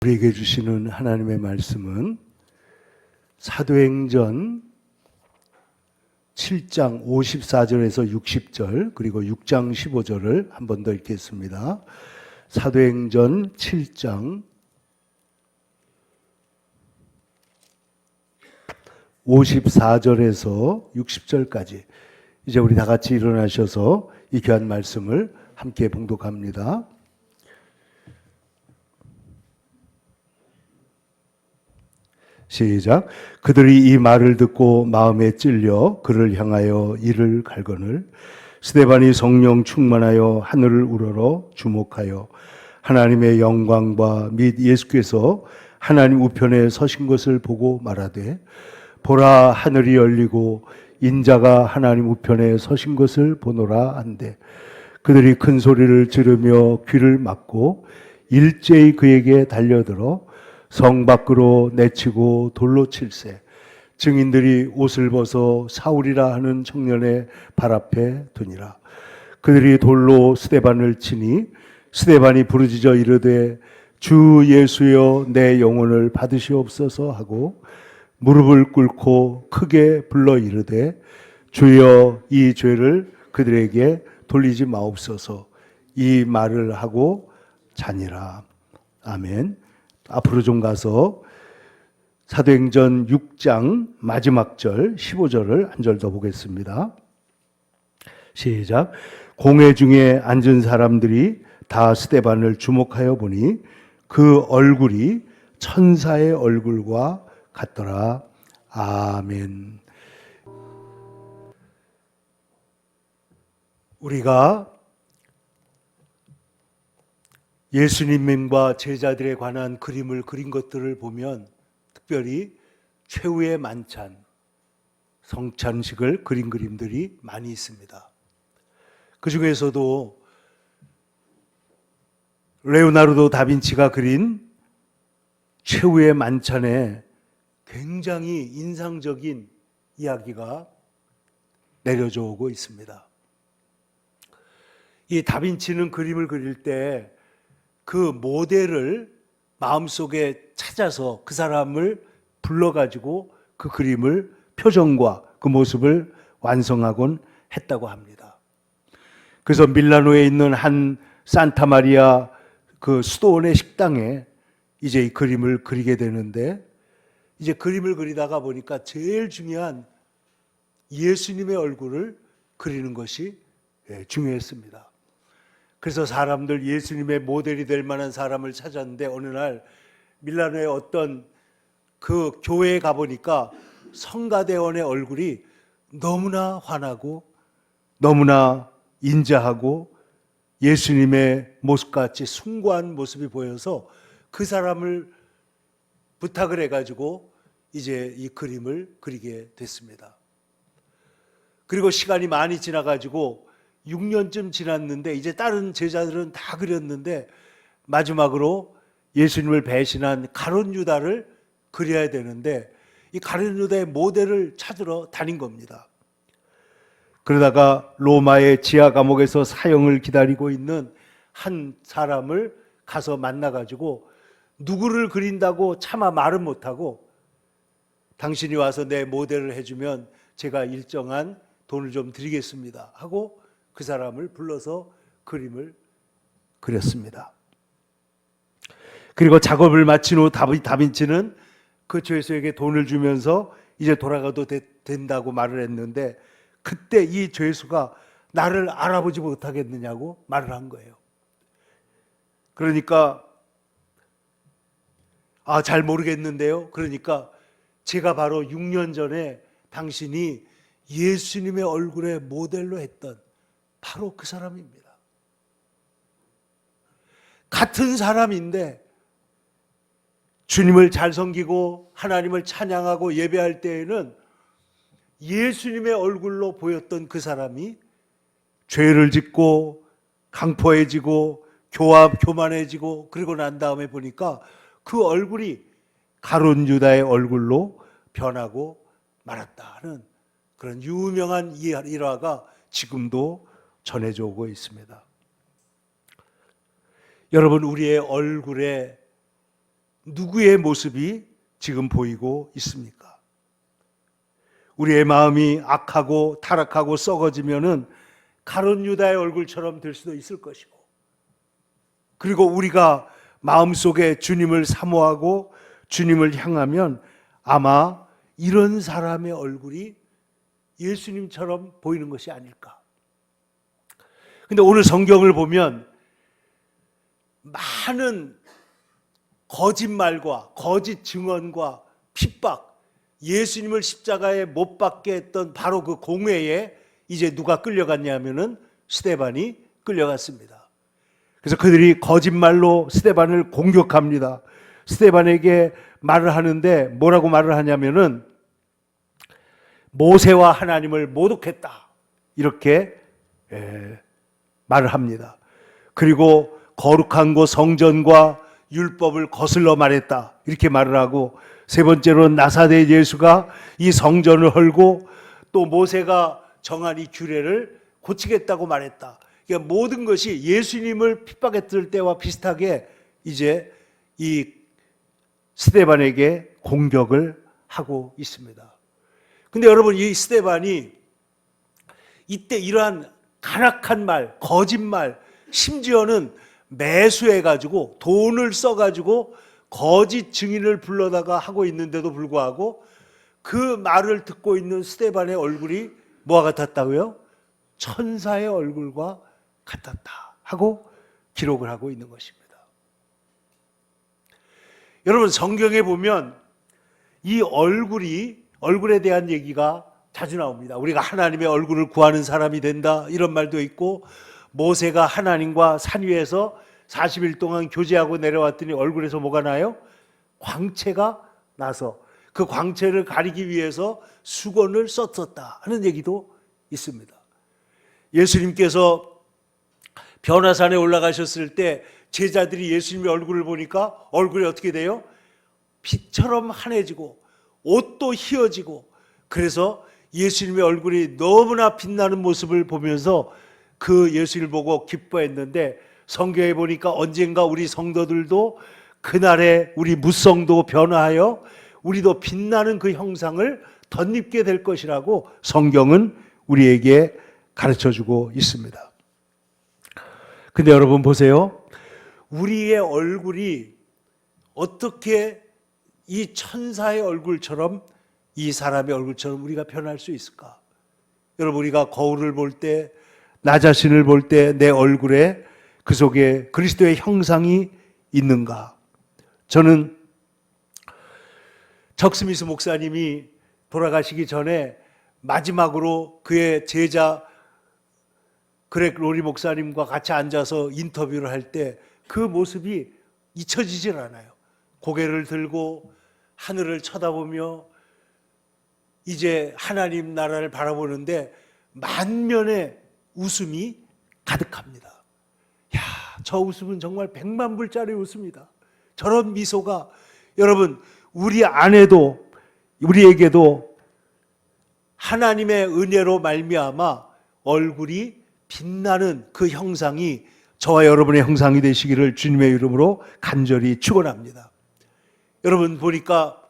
우리에게 주시는 하나님의 말씀은 사도행전 7장 54절에서 60절 그리고 6장 15절을 한 번 더 읽겠습니다. 사도행전 7장 54절에서 60절까지 이제 우리 다 같이 일어나셔서 이 귀한 말씀을 함께 봉독합니다. 시작. 그들이 이 말을 듣고 마음에 찔려 그를 향하여 이를 갈거늘 스데반이 성령 충만하여 하늘을 우러러 주목하여 하나님의 영광과 및 예수께서 하나님 우편에 서신 것을 보고 말하되 보라 하늘이 열리고 인자가 하나님 우편에 서신 것을 보노라 한대 그들이 큰 소리를 지르며 귀를 막고 일제히 그에게 달려들어 성 밖으로 내치고 돌로 칠세 증인들이 옷을 벗어 사울이라 하는 청년의 발 앞에 두니라. 그들이 돌로 스데반을 치니 스데반이 부르짖어 이르되 주 예수여 내 영혼을 받으시옵소서 하고 무릎을 꿇고 크게 불러 이르되 주여 이 죄를 그들에게 돌리지 마옵소서. 이 말을 하고 자니라. 아멘. 앞으로 좀 가서 사도행전 6장 마지막 절 15절을 한 절 더 보겠습니다. 시작. 공회 중에 앉은 사람들이 다 스데반을 주목하여 보니 그 얼굴이 천사의 얼굴과 같더라. 아멘. 우리가 예수님과 제자들에 관한 그림을 그린 것들을 보면 특별히 최후의 만찬, 성찬식을 그린 그림들이 많이 있습니다. 그 중에서도 레오나르도 다빈치가 그린 최후의 만찬에 굉장히 인상적인 이야기가 내려져 오고 있습니다. 이 다빈치는 그림을 그릴 때 그 모델을 마음속에 찾아서 그 사람을 불러가지고 그 그림을 표정과 그 모습을 완성하곤 했다고 합니다. 그래서 밀라노에 있는 한 산타마리아 그 수도원의 식당에 이제 이 그림을 그리게 되는데 이제 그림을 그리다가 보니까 제일 중요한 예수님의 얼굴을 그리는 것이 중요했습니다. 그래서 사람들 예수님의 모델이 될 만한 사람을 찾았는데 어느 날 밀라노의 어떤 그 교회에 가보니까 성가대원의 얼굴이 너무나 환하고 너무나 인자하고 예수님의 모습같이 숭고한 모습이 보여서 그 사람을 부탁을 해가지고 이제 이 그림을 그리게 됐습니다. 그리고 시간이 많이 지나가지고 6년쯤 지났는데 이제 다른 제자들은 다 그렸는데 마지막으로 예수님을 배신한 가룟 유다를 그려야 되는데 이 가룟 유다의 모델을 찾으러 다닌 겁니다. 그러다가 로마의 지하 감옥에서 사형을 기다리고 있는 한 사람을 가서 만나가지고 누구를 그린다고 차마 말은 못하고 당신이 와서 내 모델을 해주면 제가 일정한 돈을 좀 드리겠습니다 하고 그 사람을 불러서 그림을 그렸습니다. 그리고 작업을 마친 후 다빈치는 그 죄수에게 돈을 주면서 이제 돌아가도 된다고 말을 했는데 그때 이 죄수가 나를 알아보지 못하겠느냐고 말을 한 거예요. 그러니까 잘 모르겠는데요. 그러니까 제가 바로 6년 전에 당신이 예수님의 얼굴에 모델로 했던 바로 그 사람입니다. 같은 사람인데 주님을 잘 섬기고 하나님을 찬양하고 예배할 때에는 예수님의 얼굴로 보였던 그 사람이 죄를 짓고 강포해지고 교만해지고 그리고 난 다음에 보니까 그 얼굴이 가룟 유다의 얼굴로 변하고 말았다는 그런 유명한 일화가 지금도 전해져 오고 있습니다. 여러분, 우리의 얼굴에 누구의 모습이 지금 보이고 있습니까? 우리의 마음이 악하고 타락하고 썩어지면은 가룟 유다의 얼굴처럼 될 수도 있을 것이고, 그리고 우리가 마음속에 주님을 사모하고 주님을 향하면 아마 이런 사람의 얼굴이 예수님처럼 보이는 것이 아닐까. 근데 오늘 성경을 보면 많은 거짓말과 거짓 증언과 핍박, 예수님을 십자가에 못 박게 했던 바로 그 공회에 이제 누가 끌려갔냐면은 스데반이 끌려갔습니다. 그래서 그들이 거짓말로 스데반을 공격합니다. 스데반에게 말을 하는데 뭐라고 말을 하냐면은 모세와 하나님을 모독했다, 이렇게 말을 합니다. 그리고 거룩한 곳 성전과 율법을 거슬러 말했다, 이렇게 말을 하고, 세 번째로 나사렛 예수가 이 성전을 헐고 또 모세가 정한 이 규례를 고치겠다고 말했다. 그러니까 모든 것이 예수님을 핍박했을 때와 비슷하게 이제 이 스데반에게 공격을 하고 있습니다. 근데 여러분, 이 스데반이 이때 이러한 간악한 말, 거짓말, 심지어는 매수해가지고 돈을 써가지고 거짓 증인을 불러다가 하고 있는데도 불구하고 그 말을 듣고 있는 스데반의 얼굴이 뭐와 같았다고요? 천사의 얼굴과 같았다 하고 기록을 하고 있는 것입니다. 여러분, 성경에 보면 이 얼굴에 대한 얘기가 자주 나옵니다. 우리가 하나님의 얼굴을 구하는 사람이 된다, 이런 말도 있고, 모세가 하나님과 산 위에서 40일 동안 교제하고 내려왔더니 얼굴에서 뭐가 나요? 광채가 나서 그 광채를 가리기 위해서 수건을 썼었다 하는 얘기도 있습니다. 예수님께서 변화산에 올라가셨을 때 제자들이 예수님의 얼굴을 보니까 얼굴이 어떻게 돼요? 빛처럼 환해지고 옷도 희어지고, 그래서 예수님의 얼굴이 너무나 빛나는 모습을 보면서 그 예수를 보고 기뻐했는데, 성경에 보니까 언젠가 우리 성도들도 그날에 우리 무성도 변화하여 우리도 빛나는 그 형상을 덧입게 될 것이라고 성경은 우리에게 가르쳐주고 있습니다. 근데 여러분 보세요. 우리의 얼굴이 어떻게 이 천사의 얼굴처럼, 이 사람의 얼굴처럼 우리가 변할 수 있을까? 여러분, 우리가 거울을 볼 때, 나 자신을 볼 때 내 얼굴에 그 속에 그리스도의 형상이 있는가? 저는 적 스미스 목사님이 돌아가시기 전에 마지막으로 그의 제자 그렉 로리 목사님과 같이 앉아서 인터뷰를 할 때 그 모습이 잊혀지질 않아요. 고개를 들고 하늘을 쳐다보며 이제 하나님 나라를 바라보는데 만면의 웃음이 가득합니다. 야, 저 웃음은 정말 100만 불짜리 웃음이다. 저런 미소가, 여러분, 우리 안에도, 우리에게도 하나님의 은혜로 말미암아 얼굴이 빛나는 그 형상이 저와 여러분의 형상이 되시기를 주님의 이름으로 간절히 축원합니다. 여러분 보니까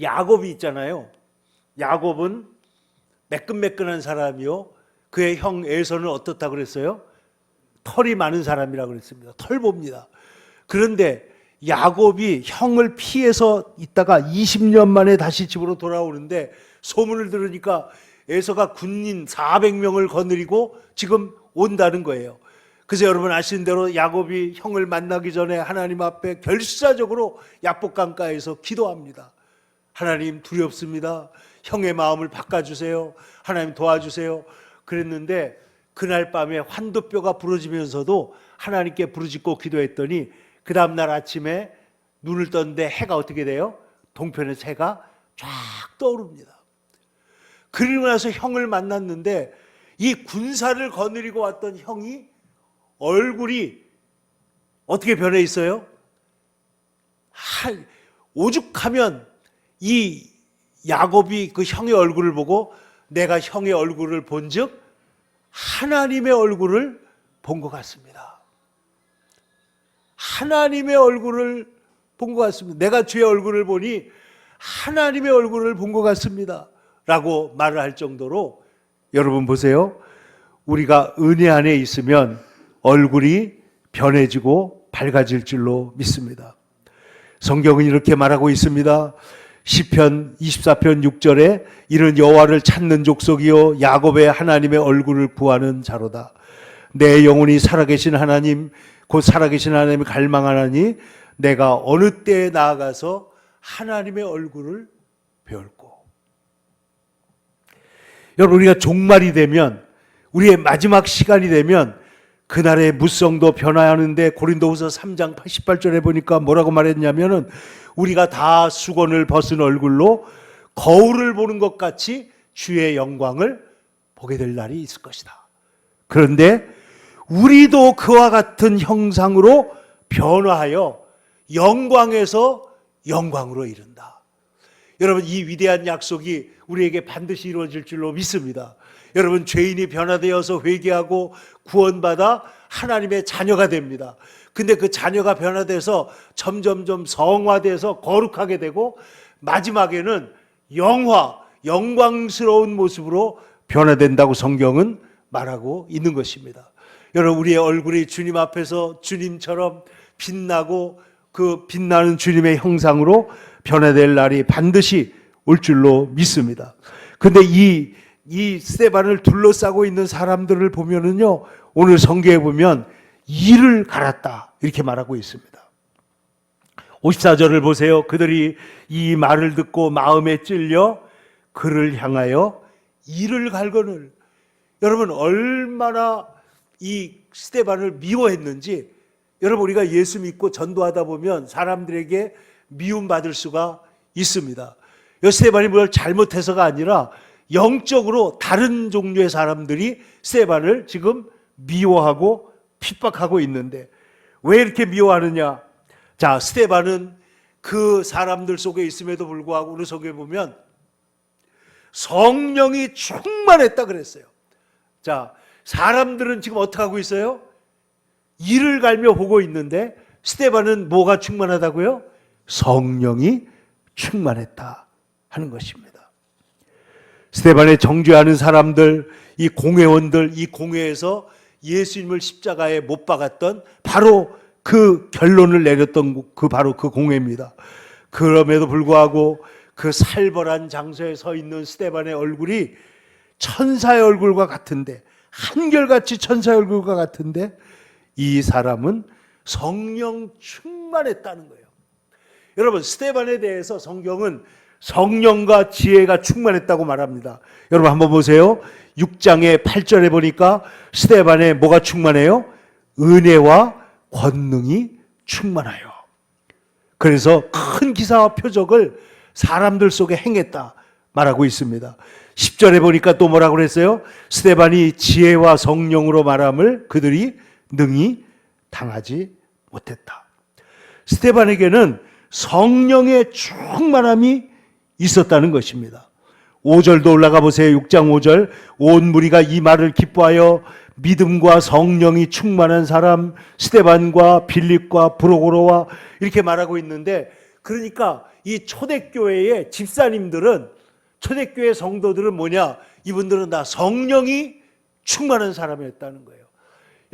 야곱이 있잖아요. 야곱은 매끈매끈한 사람이요, 그의 형 에서는 어떻다고 그랬어요? 털이 많은 사람이라고 그랬습니다. 털봅니다. 그런데 야곱이 형을 피해서 있다가 20년 만에 다시 집으로 돌아오는데 소문을 들으니까 에서가 군인 400명을 거느리고 지금 온다는 거예요. 그래서 여러분 아시는 대로 야곱이 형을 만나기 전에 하나님 앞에 결사적으로 야복강가에서 기도합니다. 하나님, 두렵습니다. 형의 마음을 바꿔주세요. 하나님 도와주세요. 그랬는데 그날 밤에 환도뼈가 부러지면서도 하나님께 부르짖고 기도했더니 그 다음날 아침에 눈을 떴는데 해가 어떻게 돼요? 동편에서 해가 쫙 떠오릅니다. 그리고 나서 형을 만났는데 이 군사를 거느리고 왔던 형이 얼굴이 어떻게 변해 있어요? 오죽하면 이 야곱이 그 형의 얼굴을 보고 내가 형의 얼굴을 본즉 하나님의 얼굴을 본 것 같습니다. 하나님의 얼굴을 본 것 같습니다. 내가 주의 얼굴을 보니 하나님의 얼굴을 본 것 같습니다. 라고 말을 할 정도로, 여러분 보세요. 우리가 은혜 안에 있으면 얼굴이 변해지고 밝아질 줄로 믿습니다. 성경은 이렇게 말하고 있습니다. 시편 24편 6절에 이는 여호와를 찾는 족속이요 야곱의 하나님의 얼굴을 구하는 자로다. 내 영혼이 살아계신 하나님, 곧 살아계신 하나님을 갈망하나니 내가 어느 때에 나아가서 하나님의 얼굴을 배울고. 여러분, 우리가 종말이 되면, 우리의 마지막 시간이 되면 그날의 무성도 변화하는데, 고린도후서 3장 88절에 보니까 뭐라고 말했냐면은 우리가 다 수건을 벗은 얼굴로 거울을 보는 것 같이 주의 영광을 보게 될 날이 있을 것이다. 그런데 우리도 그와 같은 형상으로 변화하여 영광에서 영광으로 이른다. 여러분, 이 위대한 약속이 우리에게 반드시 이루어질 줄로 믿습니다. 여러분, 죄인이 변화되어서 회개하고 구원받아 하나님의 자녀가 됩니다. 근데 그 자녀가 변화돼서 점점점 성화돼서 거룩하게 되고 마지막에는 영광스러운 모습으로 변화된다고 성경은 말하고 있는 것입니다. 여러분, 우리의 얼굴이 주님 앞에서 주님처럼 빛나고 그 빛나는 주님의 형상으로 변화될 날이 반드시 올 줄로 믿습니다. 근데 이 스데반을 둘러싸고 있는 사람들을 보면은요, 오늘 성경에 보면 이를 갈았다 이렇게 말하고 있습니다. 54절을 보세요. 그들이 이 말을 듣고 마음에 찔려 그를 향하여 이를 갈거늘. 여러분, 얼마나 이 스데반을 미워했는지. 여러분, 우리가 예수 믿고 전도하다 보면 사람들에게 미움받을 수가 있습니다. 스데반이 뭘 잘못해서가 아니라 영적으로 다른 종류의 사람들이 스데반을 지금 미워하고 핍박하고 있는데, 왜 이렇게 미워하느냐? 자, 스데반은 그 사람들 속에 있음에도 불구하고 우리 속에 보면 성령이 충만했다 그랬어요. 자, 사람들은 지금 어떻게 하고 있어요? 이를 갈며 보고 있는데 스데반은 뭐가 충만하다고요? 성령이 충만했다 하는 것입니다. 스데반에 정죄하는 사람들, 이 공회원들, 이 공회에서 예수님을 십자가에 못 박았던 바로 그 결론을 내렸던 바로 그 공회입니다. 그럼에도 불구하고 그 살벌한 장소에 서 있는 스데반의 얼굴이 천사의 얼굴과 같은데, 한결같이 천사의 얼굴과 같은데 이 사람은 성령 충만했다는 거예요. 여러분, 스데반에 대해서 성경은 성령과 지혜가 충만했다고 말합니다. 여러분 한번 보세요. 6장의 8절에 보니까 스데반에 뭐가 충만해요? 은혜와 권능이 충만하여. 그래서 큰 기사와 표적을 사람들 속에 행했다 말하고 있습니다. 10절에 보니까 또 뭐라고 그랬어요? 스데반이 지혜와 성령으로 말함을 그들이 능히 당하지 못했다. 스데반에게는 성령의 충만함이 있었다는 것입니다. 5절도 올라가 보세요. 6장 5절. 온 무리가 이 말을 기뻐하여 믿음과 성령이 충만한 사람 스데반과 빌립과 브로고로와 이렇게 말하고 있는데, 그러니까 이 초대교회의 집사님들은, 초대교회 성도들은 뭐냐? 이분들은 다 성령이 충만한 사람이었다는 거예요.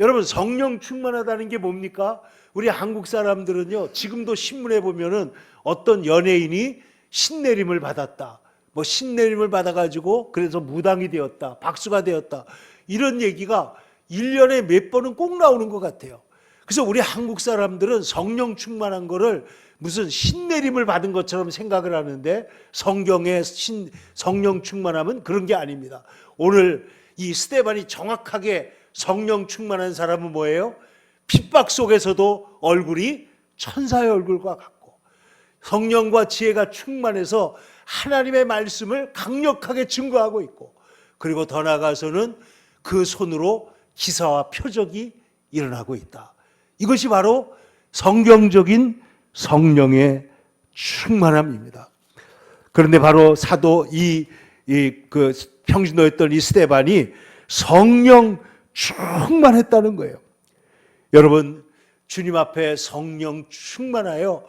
여러분, 성령 충만하다는 게 뭡니까? 우리 한국 사람들은요, 지금도 신문에 보면은 어떤 연예인이 신내림을 받았다, 뭐 신내림을 받아가지고 그래서 무당이 되었다, 박수가 되었다, 이런 얘기가 1년에 몇 번은 꼭 나오는 것 같아요. 그래서 우리 한국 사람들은 성령 충만한 거를 무슨 신내림을 받은 것처럼 생각을 하는데, 성경의 성령 충만함은 그런 게 아닙니다. 오늘 이 스데반이 정확하게 성령 충만한 사람은 뭐예요? 핍박 속에서도 얼굴이 천사의 얼굴과 같고, 성령과 지혜가 충만해서 하나님의 말씀을 강력하게 증거하고 있고, 그리고 더 나아가서는 그 손으로 기사와 표적이 일어나고 있다. 이것이 바로 성경적인 성령의 충만함입니다. 그런데 바로 사도 그 평신도였던 이 스데반이 성령 충만했다는 거예요. 여러분, 주님 앞에 성령 충만하여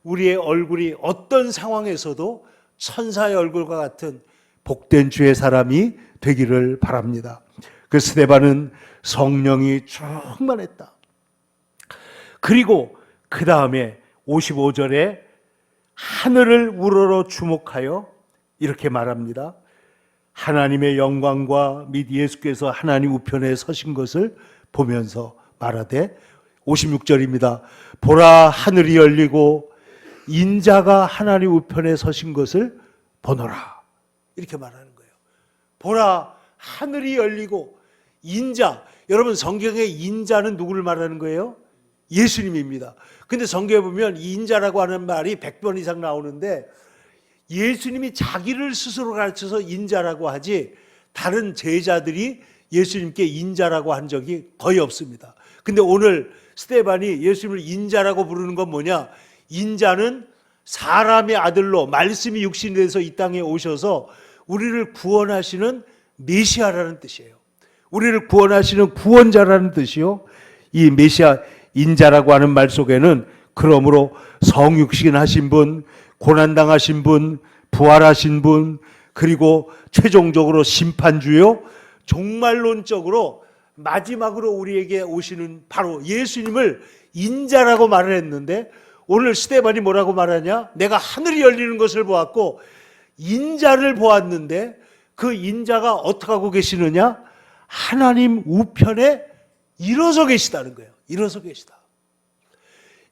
우리의 얼굴이 어떤 상황에서도 천사의 얼굴과 같은 복된 주의 사람이 되기를 바랍니다. 그 스데반은 성령이 충만했다. 그리고 그 다음에 55절에 하늘을 우러러 주목하여 이렇게 말합니다. 하나님의 영광과 및 예수께서 하나님 우편에 서신 것을 보면서 말하되 56절입니다. 보라 하늘이 열리고 인자가 하나님 우편에 서신 것을 보노라. 이렇게 말하는 거예요. 보라 하늘이 열리고 인자. 여러분 성경의 인자는 누구를 말하는 거예요? 예수님입니다. 근데 성경에 보면 이 인자라고 하는 말이 100번 이상 나오는데 예수님이 자기를 스스로 가르쳐서 인자라고 하지 다른 제자들이 예수님께 인자라고 한 적이 거의 없습니다. 근데 오늘 스데반이 예수님을 인자라고 부르는 건 뭐냐? 인자는 사람의 아들로 말씀이 육신이 돼서 이 땅에 오셔서 우리를 구원하시는 메시아라는 뜻이에요. 우리를 구원하시는 구원자라는 뜻이요. 이 메시아 인자라고 하는 말 속에는 그러므로 성육신 하신 분, 고난당하신 분, 부활하신 분, 그리고 최종적으로 심판주요, 종말론적으로 마지막으로 우리에게 오시는 바로 예수님을 인자라고 말을 했는데 오늘 스데반이 뭐라고 말하냐? 내가 하늘이 열리는 것을 보았고 인자를 보았는데 그 인자가 어떻게 하고 계시느냐? 하나님 우편에 일어서 계시다는 거예요. 일어서 계시다.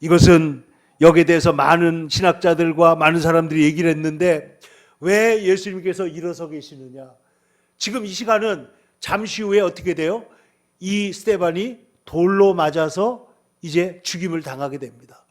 이것은 여기에 대해서 많은 신학자들과 많은 사람들이 얘기를 했는데 왜 예수님께서 일어서 계시느냐? 지금 이 시간은 잠시 후에 어떻게 돼요? 이 스데반이 돌로 맞아서 이제 죽임을 당하게 됩니다.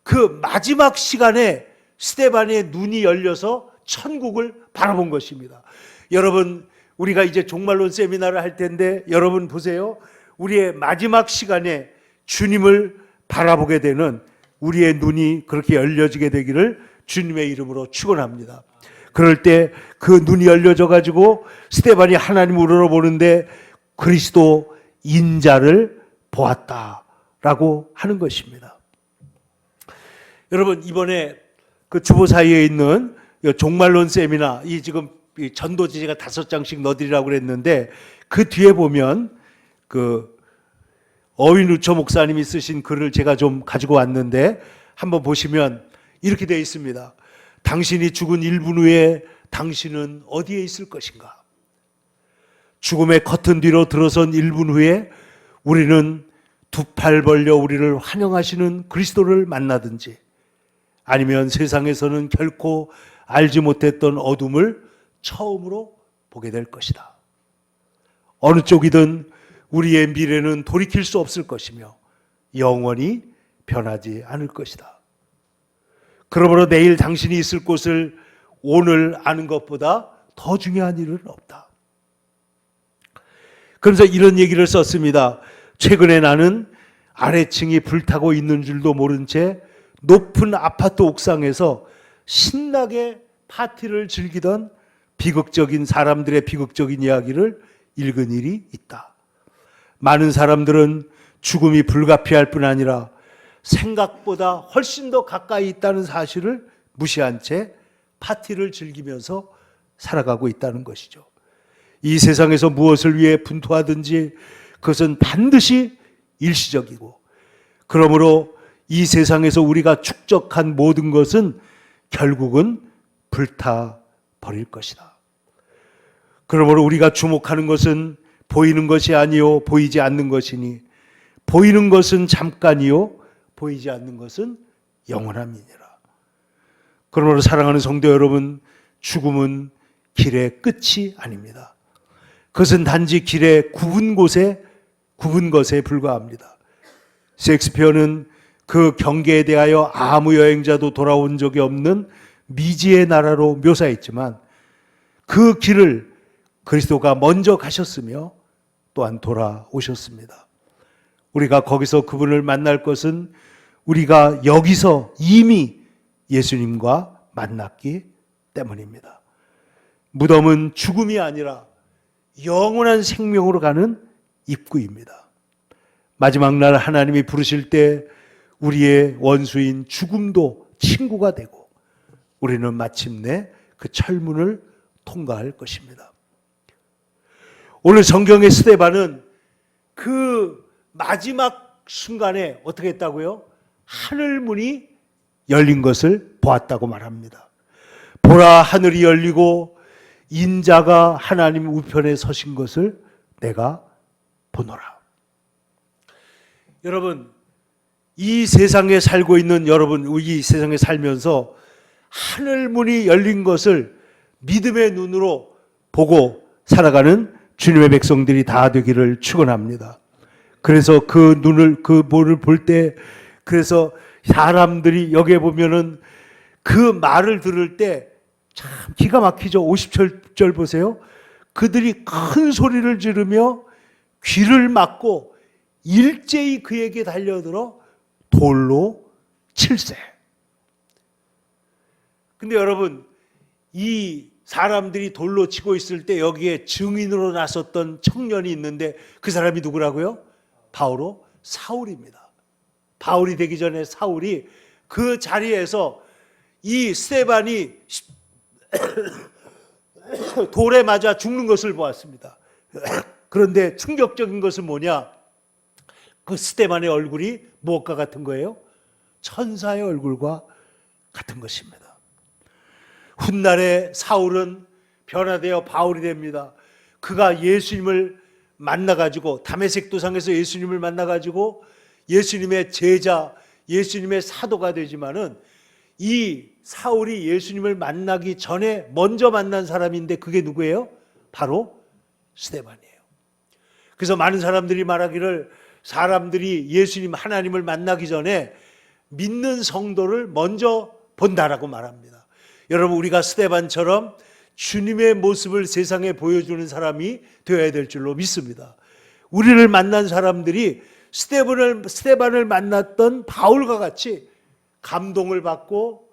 그 마지막 시간에 스데반의 눈이 열려서 천국을 바라본 것입니다. 여러분, 우리가 이제 종말론 세미나를 할 텐데 여러분 보세요. 우리의 마지막 시간에 주님을 바라보게 되는 우리의 눈이 그렇게 열려지게 되기를 주님의 이름으로 축원합니다. 그럴 때 그 눈이 열려져 가지고 스데반이 하나님을 우러러보는데 그리스도 인자를 보았다라고 하는 것입니다. 여러분, 이번에 그 주보 사이에 있는 종말론 세미나, 이 지금 전도지 제가 5장씩 넣어드리라고 그랬는데 그 뒤에 보면 그 어윈 우처 목사님이 쓰신 글을 제가 좀 가지고 왔는데 한번 보시면 이렇게 되어 있습니다. 당신이 죽은 1분 후에 당신은 어디에 있을 것인가? 죽음의 커튼 뒤로 들어선 1분 후에 우리는 두 팔 벌려 우리를 환영하시는 그리스도를 만나든지 아니면 세상에서는 결코 알지 못했던 어둠을 처음으로 보게 될 것이다. 어느 쪽이든 우리의 미래는 돌이킬 수 없을 것이며 영원히 변하지 않을 것이다. 그러므로 내일 당신이 있을 곳을 오늘 아는 것보다 더 중요한 일은 없다. 그러면서 이런 얘기를 썼습니다. 최근에 나는 아래층이 불타고 있는 줄도 모른 채 높은 아파트 옥상에서 신나게 파티를 즐기던 비극적인 사람들의 비극적인 이야기를 읽은 일이 있다. 많은 사람들은 죽음이 불가피할 뿐 아니라 생각보다 훨씬 더 가까이 있다는 사실을 무시한 채 파티를 즐기면서 살아가고 있다는 것이죠. 이 세상에서 무엇을 위해 분투하든지 그것은 반드시 일시적이고 그러므로 이 세상에서 우리가 축적한 모든 것은 결국은 불타 버릴 것이다. 그러므로 우리가 주목하는 것은 보이는 것이 아니요 보이지 않는 것이니 보이는 것은 잠깐이요 보이지 않는 것은 영원함이니라. 그러므로 사랑하는 성도 여러분, 죽음은 길의 끝이 아닙니다. 그것은 단지 길의 굽은 것에 불과합니다. 셰익스피어는 그 경계에 대하여 아무 여행자도 돌아온 적이 없는 미지의 나라로 묘사했지만 그 길을 그리스도가 먼저 가셨으며 또한 돌아오셨습니다. 우리가 거기서 그분을 만날 것은 우리가 여기서 이미 예수님과 만났기 때문입니다. 무덤은 죽음이 아니라 영원한 생명으로 가는 입구입니다. 마지막 날 하나님이 부르실 때 우리의 원수인 죽음도 친구가 되고 우리는 마침내 그 철문을 통과할 것입니다. 오늘 성경의 스데반은 그 마지막 순간에 어떻게 했다고요? 하늘문이 열린 것을 보았다고 말합니다. 보라, 하늘이 열리고 인자가 하나님 우편에 서신 것을 내가 보노라. 여러분, 이 세상에 살고 있는 여러분, 이 세상에 살면서 하늘문이 열린 것을 믿음의 눈으로 보고 살아가는 주님의 백성들이 다 되기를 축원합니다. 그래서 그 문을 볼 때, 그래서 사람들이 여기에 보면은 그 말을 들을 때 참 기가 막히죠. 50절 보세요. 그들이 큰 소리를 지르며 귀를 막고 일제히 그에게 달려들어 돌로 칠세. 근데 여러분, 이 사람들이 돌로 치고 있을 때 여기에 증인으로 나섰던 청년이 있는데 그 사람이 누구라고요? 바로 사울입니다. 바울이 되기 전에 사울이 그 자리에서 이 스데반이 돌에 맞아 죽는 것을 보았습니다. 그런데 충격적인 것은 뭐냐? 그 스데반의 얼굴이 무엇과 같은 거예요? 천사의 얼굴과 같은 것입니다. 훗날에 사울은 변화되어 바울이 됩니다. 그가 예수님을 만나가지고 다메섹 도상에서 예수님을 만나가지고 예수님의 제자, 예수님의 사도가 되지만은 이 사울이 예수님을 만나기 전에 먼저 만난 사람인데 그게 누구예요? 바로 스데반이에요. 그래서 많은 사람들이 말하기를 사람들이 예수님 하나님을 만나기 전에 믿는 성도를 먼저 본다라고 말합니다. 여러분, 우리가 스데반처럼 주님의 모습을 세상에 보여주는 사람이 되어야 될 줄로 믿습니다. 우리를 만난 사람들이 스데반을 만났던 바울과 같이 감동을 받고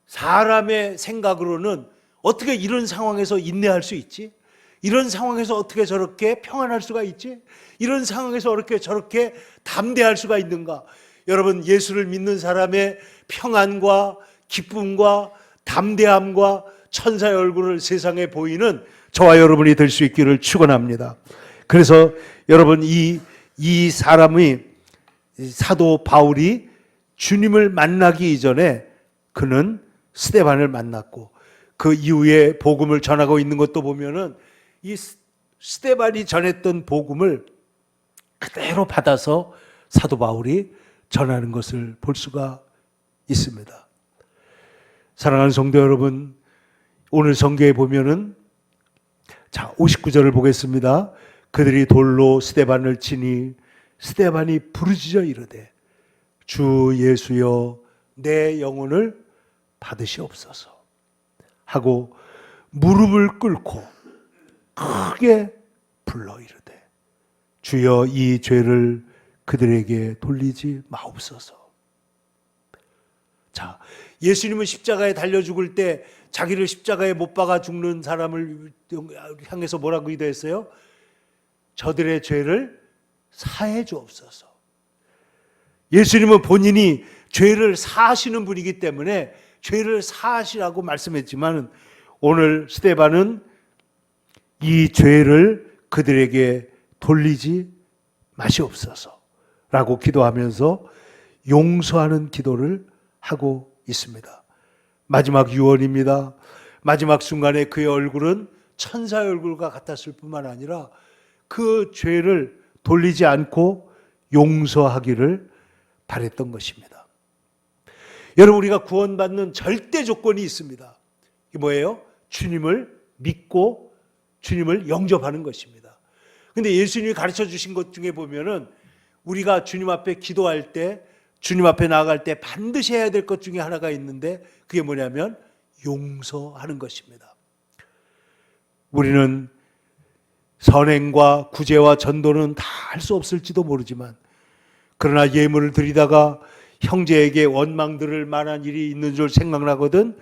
사람의 생각으로는 어떻게 이런 상황에서 인내할 수 있지? 이런 상황에서 어떻게 저렇게 평안할 수가 있지? 이런 상황에서 어떻게 저렇게 담대할 수가 있는가? 여러분, 예수를 믿는 사람의 평안과 기쁨과 담대함과 천사의 얼굴을 세상에 보이는 저와 여러분이 될 수 있기를 축원합니다. 그래서 여러분, 이 사람이 사도 바울이 주님을 만나기 이전에 그는 스데반을 만났고 그 이후에 복음을 전하고 있는 것도 보면은 이 스데반이 전했던 복음을 그대로 받아서 사도 바울이 전하는 것을 볼 수가 있습니다. 사랑하는 성도 여러분, 오늘 성경에 보면은 자 59절을 보겠습니다. 그들이 돌로 스데반을 치니 스데반이 부르짖어 이르되 주 예수여 내 영혼을 받으시옵소서 하고 무릎을 꿇고 크게 불러 이르되 주여 이 죄를 그들에게 돌리지 마옵소서. 자, 예수님은 십자가에 달려 죽을 때 자기를 십자가에 못 박아 죽는 사람을 향해서 뭐라고 기도했어요? 저들의 죄를 사해 주옵소서. 예수님은 본인이 죄를 사하시는 분이기 때문에 죄를 사하시라고 말씀했지만 오늘 스데반은 이 죄를 그들에게 돌리지 마시옵소서 라고 기도하면서 용서하는 기도를 하고 있습니다. 마지막 유언입니다. 마지막 순간에 그의 얼굴은 천사의 얼굴과 같았을 뿐만 아니라 그 죄를 돌리지 않고 용서하기를 바랬던 것입니다. 여러분, 우리가 구원받는 절대 조건이 있습니다. 이게 뭐예요? 주님을 믿고 주님을 영접하는 것입니다. 그런데 예수님이 가르쳐 주신 것 중에 보면은 우리가 주님 앞에 기도할 때, 주님 앞에 나아갈 때 반드시 해야 될 것 중에 하나가 있는데 그게 뭐냐면 용서하는 것입니다. 우리는 선행과 구제와 전도는 다 할 수 없을지도 모르지만 그러나 예물을 드리다가 형제에게 원망 들을 만한 일이 있는 줄 생각나거든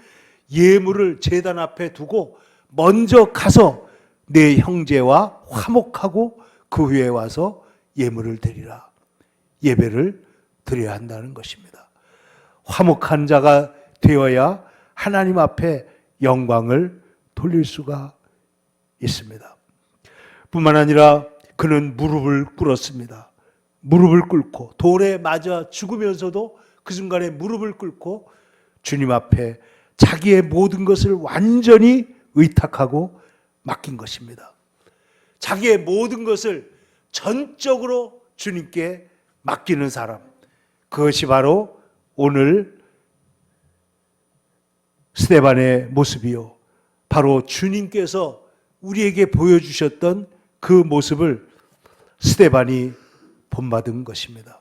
예물을 제단 앞에 두고 먼저 가서 내 형제와 화목하고 그 후에 와서 예물을 드리라. 예배를 드려야 한다는 것입니다. 화목한 자가 되어야 하나님 앞에 영광을 돌릴 수가 있습니다. 뿐만 아니라 그는 무릎을 꿇었습니다. 무릎을 꿇고 돌에 맞아 죽으면서도 그 순간에 무릎을 꿇고 주님 앞에 자기의 모든 것을 완전히 의탁하고 맡긴 것입니다. 자기의 모든 것을 전적으로 주님께 맡기는 사람, 그것이 바로 오늘 스데반의 모습이요, 바로 주님께서 우리에게 보여주셨던 그 모습을 스데반이 본받은 것입니다.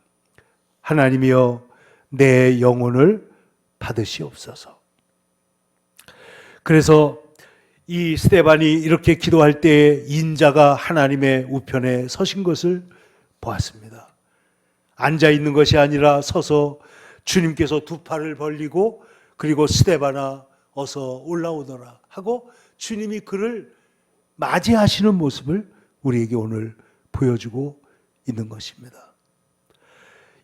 하나님이여 내 영혼을 받으시옵소서. 그래서 이 스데반이 이렇게 기도할 때에 인자가 하나님의 우편에 서신 것을 보았습니다. 앉아 있는 것이 아니라 서서 주님께서 두 팔을 벌리고 그리고 스데반아 어서 올라오너라 하고 주님이 그를 맞이하시는 모습을 우리에게 오늘 보여주고 있는 것입니다.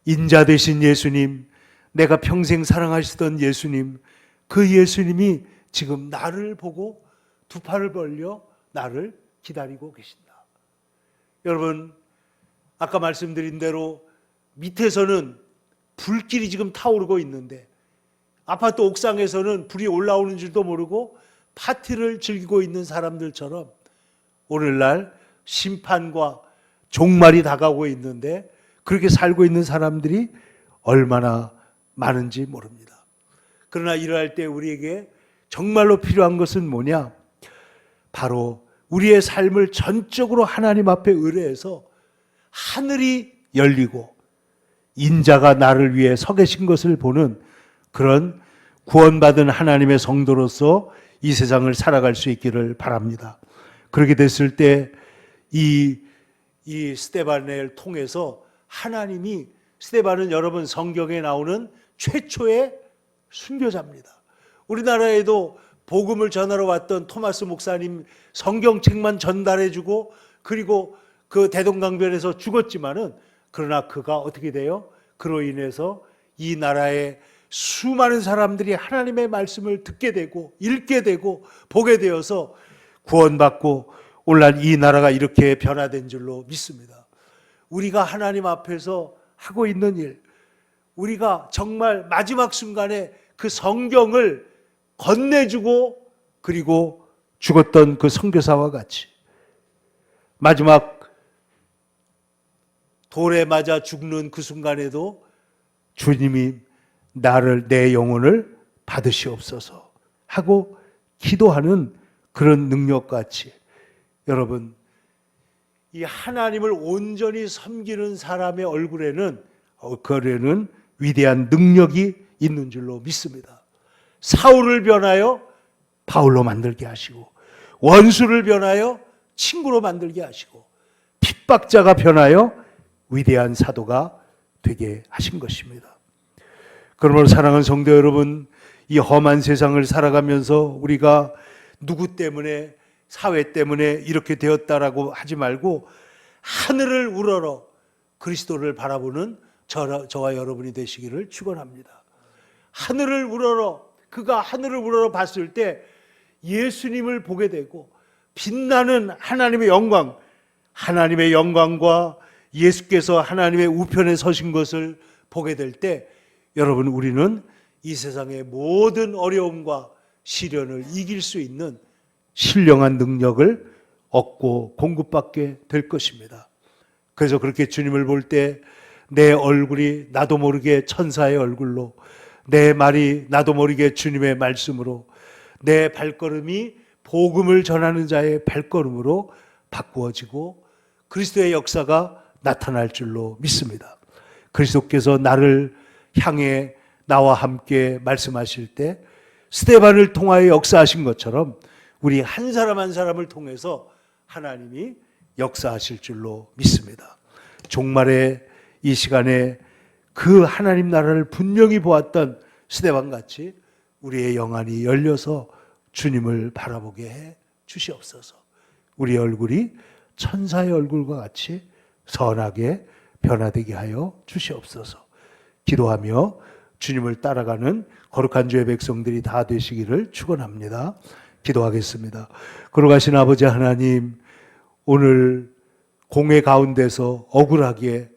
인자 되신 예수님, 내가 평생 사랑하시던 예수님, 그 예수님이 지금 나를 보고 두 팔을 벌려 나를 기다리고 계신다. 여러분, 아까 말씀드린 대로 밑에서는 불길이 지금 타오르고 있는데 아파트 옥상에서는 불이 올라오는 줄도 모르고 파티를 즐기고 있는 사람들처럼 오늘날 심판과 종말이 다가오고 있는데 그렇게 살고 있는 사람들이 얼마나 많은지 모릅니다. 그러나 이러할 때 우리에게 정말로 필요한 것은 뭐냐? 바로 우리의 삶을 전적으로 하나님 앞에 의뢰해서 하늘이 열리고 인자가 나를 위해 서 계신 것을 보는 그런 구원받은 하나님의 성도로서 이 세상을 살아갈 수 있기를 바랍니다. 그렇게 됐을 때 이 스데반을 통해서 하나님이, 스데반은 여러분 성경에 나오는 최초의 순교자입니다. 우리나라에도 복음을 전하러 왔던 토마스 목사님 성경책만 전달해주고 그리고 그 대동강변에서 죽었지만은 그러나 그가 어떻게 돼요? 그로 인해서 이 나라의 수많은 사람들이 하나님의 말씀을 듣게 되고 읽게 되고 보게 되어서 구원받고 오늘날 이 나라가 이렇게 변화된 줄로 믿습니다. 우리가 하나님 앞에서 하고 있는 일, 우리가 정말 마지막 순간에 그 성경을 건네주고 그리고 죽었던 그 선교사와 같이 마지막 돌에 맞아 죽는 그 순간에도 주님이 나를, 내 영혼을 받으시옵소서 하고 기도하는 그런 능력같이, 여러분, 이 하나님을 온전히 섬기는 사람의 얼굴에는 그에는 위대한 능력이 있는 줄로 믿습니다. 사울을 변하여 바울로 만들게 하시고 원수를 변하여 친구로 만들게 하시고 핍박자가 변하여 위대한 사도가 되게 하신 것입니다. 그러므로 사랑하는 성도 여러분, 이 험한 세상을 살아가면서 우리가 누구 때문에, 사회 때문에 이렇게 되었다라고 하지 말고 하늘을 우러러 그리스도를 바라보는 저와 여러분이 되시기를 축원합니다. 하늘을 우러러, 그가 하늘을 우러러 봤을 때 예수님을 보게 되고 빛나는 하나님의 영광, 하나님의 영광과 예수께서 하나님의 우편에 서신 것을 보게 될 때 여러분, 우리는 이 세상의 모든 어려움과 시련을 이길 수 있는 신령한 능력을 얻고 공급받게 될 것입니다. 그래서 그렇게 주님을 볼 때 내 얼굴이 나도 모르게 천사의 얼굴로, 내 말이 나도 모르게 주님의 말씀으로, 내 발걸음이 복음을 전하는 자의 발걸음으로 바꾸어지고 그리스도의 역사가 나타날 줄로 믿습니다. 그리스도께서 나를 향해 나와 함께 말씀하실 때 스데반을 통하여 역사하신 것처럼 우리 한 사람 한 사람을 통해서 하나님이 역사하실 줄로 믿습니다. 종말의 이 시간에 그 하나님 나라를 분명히 보았던 스데반같이 우리의 영안이 열려서 주님을 바라보게 해 주시옵소서. 우리의 얼굴이 천사의 얼굴과 같이 선하게 변화되게 하여 주시옵소서. 기도하며 주님을 따라가는 거룩한 주의 백성들이 다 되시기를 축원합니다. 기도하겠습니다. 거룩하신 아버지 하나님, 오늘 공회 가운데서 억울하게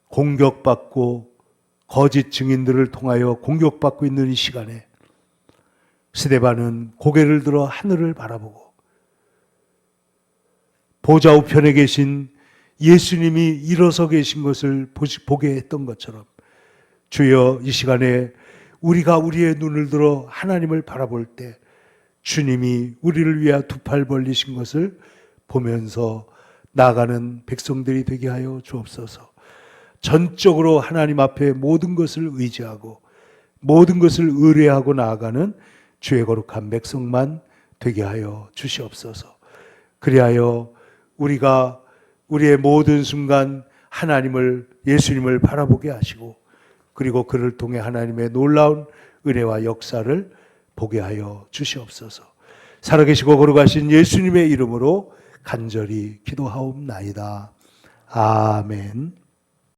공격받고 거짓 증인들을 통하여 공격받고 있는 이 시간에 스데반은 고개를 들어 하늘을 바라보고 보좌 우편에 계신 예수님이 일어서 계신 것을 보게 했던 것처럼 주여, 이 시간에 우리가 우리의 눈을 들어 하나님을 바라볼 때 주님이 우리를 위하여 두 팔 벌리신 것을 보면서 나아가는 백성들이 되게 하여 주옵소서. 전적으로 하나님 앞에 모든 것을 의지하고 모든 것을 의뢰하고 나아가는 주의 거룩한 백성만 되게 하여 주시옵소서. 그리하여 우리가 우리의 모든 순간 하나님을, 예수님을 바라보게 하시고 그리고 그를 통해 하나님의 놀라운 은혜와 역사를 보게 하여 주시옵소서. 살아계시고 거룩하신 예수님의 이름으로 간절히 기도하옵나이다. 아멘.